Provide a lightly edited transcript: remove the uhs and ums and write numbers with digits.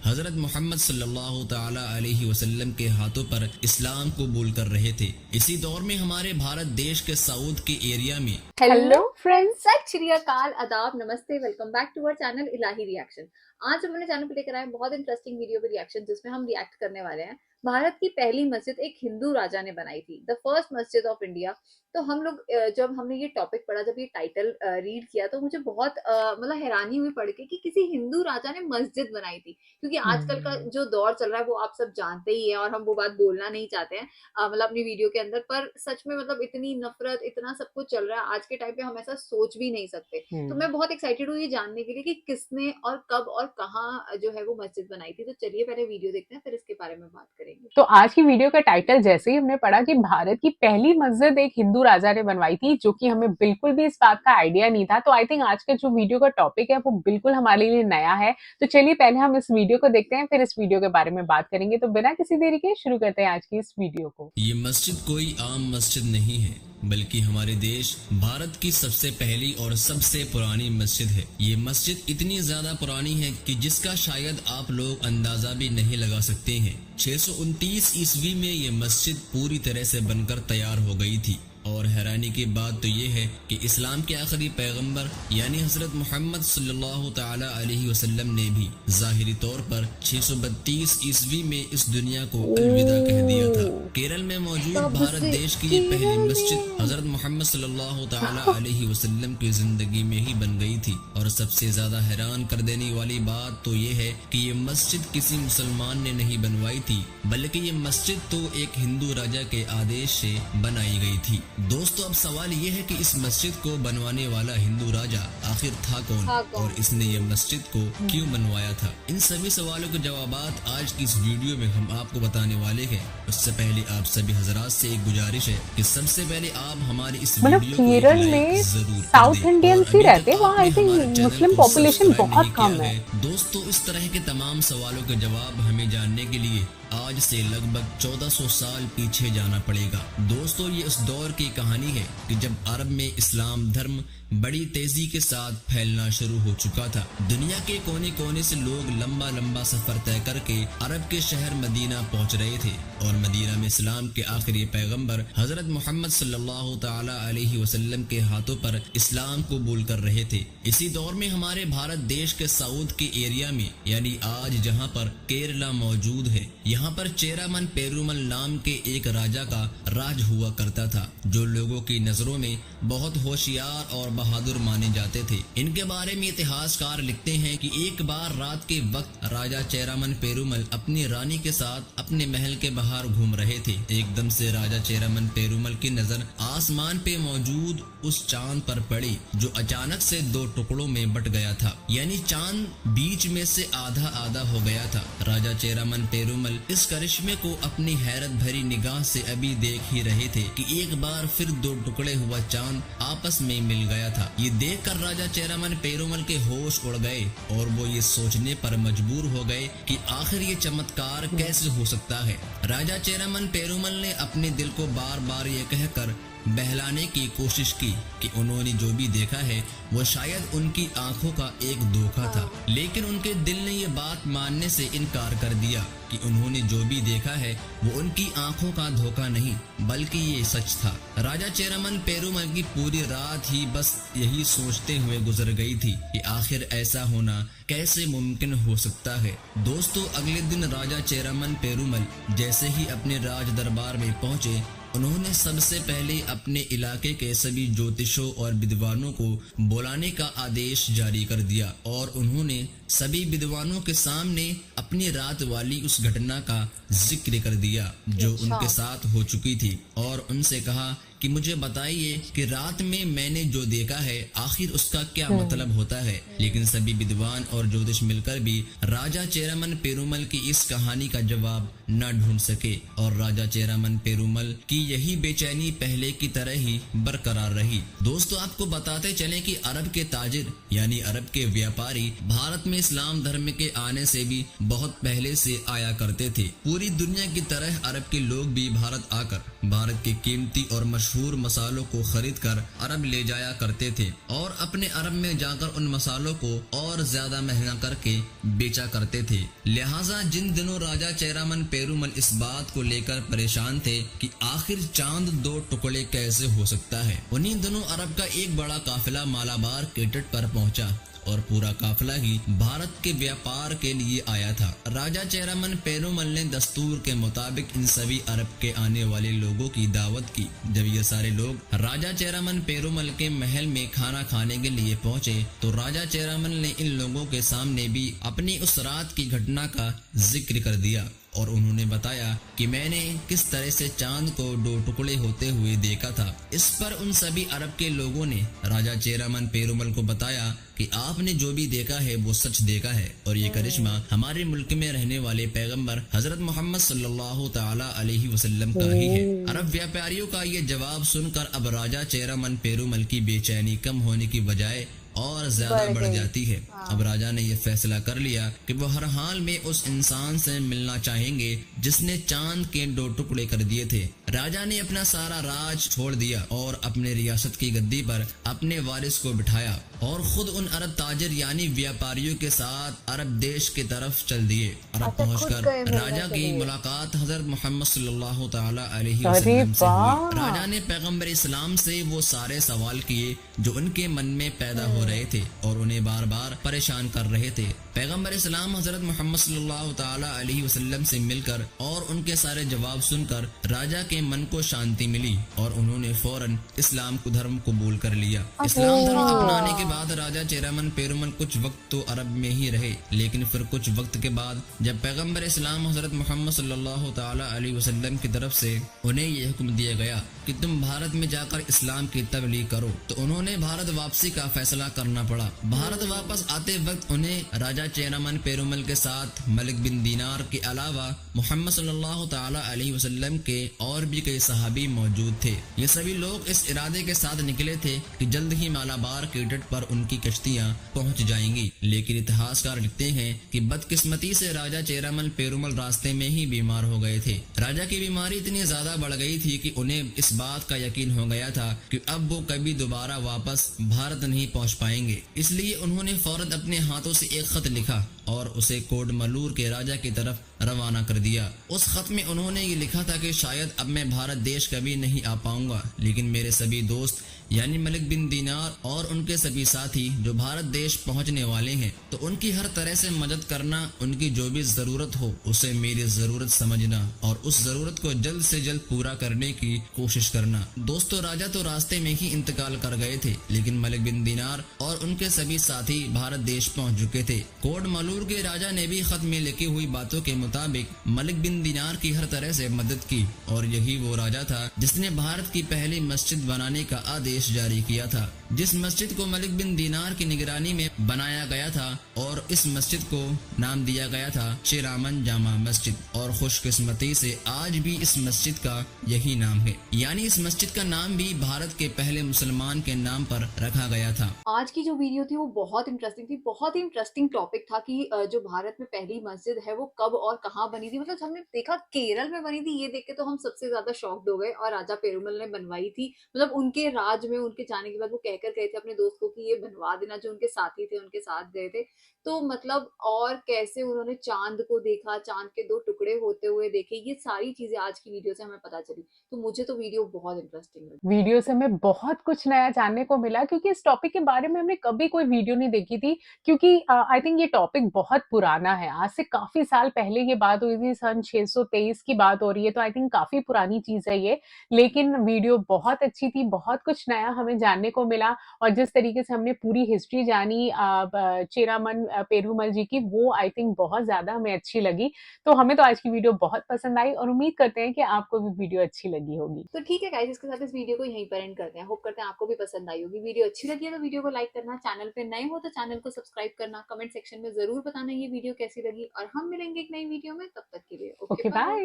हजरत मोहम्मद सल्लल्लाहु ताला अलैहि वसल्लम के हाथों पर इस्लाम कबूल कर रहे थे। इसी दौर में हमारे भारत देश के साउथ के एरिया में हेलो फ्रेंड्स, सत श्री अकाल, आदाब, नमस्ते, welcome back to our channel Elahi reaction. आज हम अपने चैनल पे लेकर आए बहुत इंटरेस्टिंग वीडियो पे रिएक्शन, जिसमें हम रिएक्ट करने वाले हैं भारत की पहली मस्जिद एक हिंदू राजा ने बनाई थी, द फर्स्ट मस्जिद ऑफ इंडिया। तो हम लोग जब हमने ये टॉपिक पढ़ा, जब ये टाइटल रीड किया, तो मुझे बहुत मतलब हैरानी हुई पढ़ के कि किसी हिंदू राजा ने मस्जिद बनाई थी। क्योंकि आजकल का जो दौर चल रहा है वो आप सब जानते ही है, और हम वो बात बोलना नहीं चाहते हैं मतलब अपनी वीडियो के अंदर। पर सच में मतलब इतनी नफरत, इतना सब कुछ चल रहा है आज के टाइम पे, हम ऐसा सोच भी नहीं सकते। तो मैं बहुत एक्साइटेड हूँ ये जानने के लिए कि किसने और कब और कहाँ जो है वो मस्जिद बनाई थी। तो चलिए पहले वीडियो देखते हैं, फिर इसके बारे में बात करेंगे। तो आज की वीडियो का टाइटल जैसे ही हमने पढ़ा कि भारत की पहली मस्जिद एक हिंदू राजा ने बनवाई थी, जो कि हमें बिल्कुल भी इस बात का आइडिया नहीं था। तो आई थिंक आज का जो वीडियो का टॉपिक है वो बिल्कुल हमारे लिए नया है। तो चलिए पहले हम इस वीडियो को देखते हैं, फिर इस वीडियो के बारे में बात करेंगे। तो बिना किसी देरी के शुरू करते हैं आज की इस वीडियो को। ये मस्जिद कोई आम मस्जिद नहीं है, बल्कि हमारे देश भारत की सबसे पहली और सबसे पुरानी मस्जिद है। ये मस्जिद इतनी ज्यादा पुरानी है कि जिसका शायद आप लोग अंदाजा भी नहीं लगा सकते हैं। 629 ईस्वी में ये मस्जिद पूरी तरह से बनकर तैयार हो गई थी। और हैरानी की बात तो ये है कि इस्लाम के आखिरी पैगंबर यानी हजरत मोहम्मद सल्लल्लाहु ताला अलैहि वसल्लम ने भी ज़ाहिरी तौर पर 632 ईस्वी में इस दुनिया को अलविदा कह दिया था। केरल में मौजूद भारत देश की ये पहली मस्जिद हजरत मोहम्मद सल्लल्लाहु ताला अलैहि वसल्लम की जिंदगी में ही बन गई थी। और सबसे ज्यादा हैरान कर देने वाली बात तो ये है कि ये मस्जिद किसी मुसलमान ने नहीं बनवाई थी, बल्कि ये मस्जिद तो एक हिंदू राजा के आदेश से बनाई गई थी। दोस्तों, अब सवाल ये है कि इस मस्जिद को बनवाने वाला हिंदू राजा आखिर था कौन और इसने ये मस्जिद को क्यों बनवाया था। इन सभी सवालों के जवाबात आज की इस वीडियो में हम आपको बताने वाले हैं। उससे पहले आप सभी हजरात से एक गुजारिश है कि सबसे पहले आप हमारी इस वीडियो को केरल में साउथ इंडियन ही रहते हैं, वहाँ आई थिंक मुस्लिम पॉपुलेशन बहुत कम है। दोस्तों, इस तरह के तमाम सवालों के जवाब हमें जानने के लिए आज से लगभग 1400 साल पीछे जाना पड़ेगा। दोस्तों, ये उस दौर की कहानी है कि जब अरब में इस्लाम धर्म बड़ी तेजी के साथ फैलना शुरू हो चुका था। दुनिया के कोने कोने से लोग लंबा लंबा सफर तय करके अरब के शहर मदीना पहुंच रहे थे, और मदीना में इस्लाम के आखिरी पैगंबर हजरत मोहम्मद सल्लल्लाहु ताला अलैहि वसल्लम के हाथों पर इस्लाम कबूल कर रहे थे। इसी दौर में हमारे भारत देश के साउथ के एरिया में, यानी आज जहाँ पर केरला मौजूद है, यहाँ पर चेरामन पेरुमल नाम के एक राजा का राज हुआ करता था, जो लोगों की नजरों में बहुत होशियार और बहादुर माने जाते थे। इनके बारे में इतिहासकार लिखते हैं कि एक बार रात के वक्त राजा चेरामन पेरुमल अपनी रानी के साथ अपने महल के बाहर घूम रहे थे। एकदम से राजा चेरामन पेरुमल की नजर आसमान पे मौजूद उस चांद पर पड़ी, जो अचानक से दो टुकड़ों में बट गया था, यानी चांद बीच में से आधा आधा हो गया था। राजा चेरामन पेरुमल इस करिश्मे को अपनी हैरत भरी निगाह से अभी देख ही रहे थे कि एक बार फिर दो टुकड़े हुआ चांद आपस में मिल गया था। ये देखकर राजा चेरामन पेरुमल के होश उड़ गए, और वो ये सोचने पर मजबूर हो गए कि आखिर ये चमत्कार कैसे हो सकता है। राजा चेरामन पेरुमल ने अपने दिल को बार बार ये कहकर बहलाने की कोशिश की कि उन्होंने जो भी देखा है वो शायद उनकी आंखों का एक धोखा था, लेकिन उनके दिल ने ये बात मानने से इनकार कर दिया कि उन्होंने जो भी देखा है वो उनकी आंखों का धोखा नहीं, बल्कि ये सच था। राजा चेरामन पेरुमल की पूरी रात ही बस यही सोचते हुए गुजर गई थी कि आखिर ऐसा होना कैसे मुमकिन हो सकता है। दोस्तों, अगले दिन राजा चेरामन पेरुमल जैसे ही अपने राज दरबार में पहुंचे, उन्होंने सबसे पहले अपने इलाके के सभी ज्योतिषों और विद्वानों को बुलाने का आदेश जारी कर दिया, और उन्होंने सभी विद्वानों के सामने अपनी रात वाली उस घटना का जिक्र कर दिया जो उनके साथ हो चुकी थी, और उनसे कहा कि मुझे बताइए कि रात में मैंने जो देखा है आखिर उसका क्या मतलब होता है। लेकिन सभी विद्वान और ज्योतिष मिलकर भी राजा चेरामन पेरुमल की इस कहानी का जवाब न ढूंढ सके, और राजा चेरामन पेरुमल की यही बेचैनी पहले की तरह ही बरकरार रही। दोस्तों, आपको बताते चलें कि अरब के ताजिर यानी अरब के व्यापारी भारत में इस्लाम धर्म के आने से भी बहुत पहले से आया करते थे। पूरी दुनिया की तरह अरब के लोग भी भारत आकर भारत के कीमती और मशहूर मशहूर मसालों को खरीद कर अरब ले जाया करते थे और अपने अरब में जाकर उन मसालों को और ज्यादा महंगा करके बेचा करते थे। लिहाजा जिन दिनों राजा चेरामन पेरुमल इस बात को लेकर परेशान थे कि आखिर चांद दो टुकड़े कैसे हो सकता है, उन्हीं दिनों अरब का एक बड़ा काफिला मालाबार के तट पर पहुंचा और पूरा काफिला ही भारत के व्यापार के लिए आया था। राजा चेरामन पेरुमल ने दस्तूर के मुताबिक इन सभी अरब के आने वाले लोगों की दावत की। जब ये सारे लोग राजा चेरामन पेरुमल के महल में खाना खाने के लिए पहुंचे तो राजा चेरामन ने इन लोगों के सामने भी अपनी उस रात की घटना का जिक्र कर दिया और उन्होंने बताया कि मैंने किस तरह से चांद को दो टुकड़े होते हुए देखा था। इस पर उन सभी अरब के लोगों ने राजा चेरामन पेरुमल को बताया कि आपने जो भी देखा है वो सच देखा है और ये करिश्मा हमारे मुल्क में रहने वाले पैगंबर हजरत मोहम्मद सल्लल्लाहु ताला अलैहि वसल्लम का ही है। अरब व्यापारियों का ये जवाब सुनकर अब राजा चेरामन पेरुमल की बेचैनी कम होने की बजाय और ज्यादा बढ़ जाती है। अब राजा ने यह फैसला कर लिया कि वो हर हाल में उस इंसान से मिलना चाहेंगे जिसने चांद के दो टुकड़े कर दिए थे। राजा ने अपना सारा राज छोड़ दिया और अपने रियासत की गद्दी पर अपने वारिस को बिठाया और खुद उन अरब ताजिर यानी व्यापारियों के साथ अरब देश की तरफ चल दिए। अरब पहुंचकर राजा की मुलाकात हजरत मोहम्मद सल्लल्लाहु ताला अलैहि वसल्लम से हुई। राजा ने पैगंबर इस्लाम से वो सारे सवाल किए जो उनके मन में पैदा हो रहे थे और उन्हें बार बार परेशान कर रहे थे। पैगंबर इस्लाम हजरत मोहम्मद सल्लल्लाहु ताला अलैहि वसल्लम से मिलकर और उनके सारे जवाब सुनकर राजा के मन को शांति मिली और उन्होंने फौरन इस्लाम को धर्म कबूल कर लिया। इस्लाम धर्म अपनाने के बाद राजा चेरामन पेरुमल कुछ वक्त तो अरब में ही रहे, लेकिन फिर कुछ वक्त के बाद जब पैगंबर इस्लाम हजरत मोहम्मद सल्लल्लाहु ताला अलैहि वसल्लम की तरफ से उन्हें यह हुक्म दिया गया कि तुम भारत में जाकर इस्लाम की तबलीग करो, तो उन्होंने भारत वापसी का फैसला करना पड़ा। भारत वापस आते वक्त उन्हें राजा चेरामन पेरुमल के साथ मलिक बिन दीनार के अलावा मोहम्मद सल्लल्लाहु ताला अलैहि वसल्लम के और भी कई सहाबी मौजूद थे। ये सभी लोग इस इरादे के साथ निकले थे कि जल्द ही मालाबार के तट पर उनकी कश्तियां पहुंच जाएंगी, लेकिन इतिहासकार लिखते हैं कि बदकिस्मती से राजा चेरामन पेरुमल रास्ते में ही बीमार हो गए थे। राजा की बीमारी इतनी ज्यादा बढ़ गई थी कि उन्हें इस बात का यकीन हो गया था कि अब वो कभी दोबारा वापस भारत नहीं पहुंच पाएंगे। इसलिए उन्होंने फौरन अपने हाथों से एक खत लिखा और उसे कोड मलूर के राजा की तरफ रवाना कर दिया। उस खत में उन्होंने ये लिखा था कि शायद अब मैं भारत देश कभी नहीं आ पाऊंगा, लेकिन मेरे सभी दोस्त यानी मलिक बिन दीनार और उनके सभी साथी जो भारत देश पहुंचने वाले हैं, तो उनकी हर तरह से मदद करना, उनकी जो भी जरूरत हो उसे मेरी जरूरत समझना और उस जरूरत को जल्द से जल्द पूरा करने की कोशिश करना। दोस्तों, राजा तो रास्ते में ही इंतकाल कर गए थे, लेकिन मलिक बिन दीनार और उनके सभी साथी भारत देश पहुंच चुके थे। कोड मलूर के राजा ने भी खत में लिखी हुई बातों के मुताबिक मलिक बिन दीनार की हर तरह से मदद की और यही वो राजा था जिसने भारत की पहली मस्जिद बनाने का आदेश जारी किया था, जिस मस्जिद को मलिक बिन दीनार की निगरानी में बनाया गया था और इस मस्जिद को नाम दिया गया था चेरामन जामा मस्जिद। और खुशकिस्मती से आज भी इस मस्जिद का यही नाम है, यानी इस मस्जिद का नाम भी भारत के पहले मुसलमान के नाम पर रखा गया था। आज की जो वीडियो थी वो बहुत इंटरेस्टिंग थी, बहुत ही इंटरेस्टिंग टॉपिक था कि जो भारत में पहली मस्जिद है वो कब और कहाँ बनी थी। मतलब हमने देखा केरल में बनी थी, ये देख के तो हम सबसे ज्यादा शॉक्ड हो गए, और राजा पेरुमल ने बनवाई थी। मतलब उनके राज में उनके जाने के बाद वो कहकर गए थे अपने दोस्त को कि ये बनवा देना, जो उनके साथी थे उनके साथ गए थे। तो मतलब और कैसे उन्होंने चांद को देखा, चांद के दो टुकड़े होते हुए देखे, ये सारी चीजें आज की वीडियो से हमें पता चली। तो मुझे तो वीडियो बहुत इंटरेस्टिंग लगी। वीडियो से हमें बहुत कुछ नया जानने को मिला, क्योंकि इस टॉपिक के बारे में हमने कभी कोई वीडियो नहीं देखी थी, क्योंकि आई थिंक ये टॉपिक बहुत पुराना है। आज से काफी साल पहले ये बात हुई थी, सन 623 की बात हो रही है, तो आई थिंक काफी पुरानी चीज है ये। लेकिन वीडियो बहुत अच्छी थी, बहुत कुछ नया हमें जानने को मिला, और जिस तरीके से हमने पूरी हिस्ट्री जानी चेरामन पेरुमल जी की, वो आई थिंक बहुत ज्यादा हमें अच्छी लगी। तो हमें तो आज की वीडियो बहुत पसंद आई और उम्मीद करते हैं कि आपको भी वीडियो अच्छी लगी होगी। तो ठीक है गाइस, इसके साथ इस वीडियो को यहीं पर एंड करते हैं। होप करते हैं आपको भी पसंद आई होगी। वीडियो अच्छी लगी है तो वीडियो को लाइक करना, चैनल पे नए हो तो चैनल को सब्सक्राइब करना, कमेंट सेक्शन में जरूर बताना ये वीडियो कैसी लगी, और हम मिलेंगे एक नई वीडियो में। तब तक के लिए ओके बाय।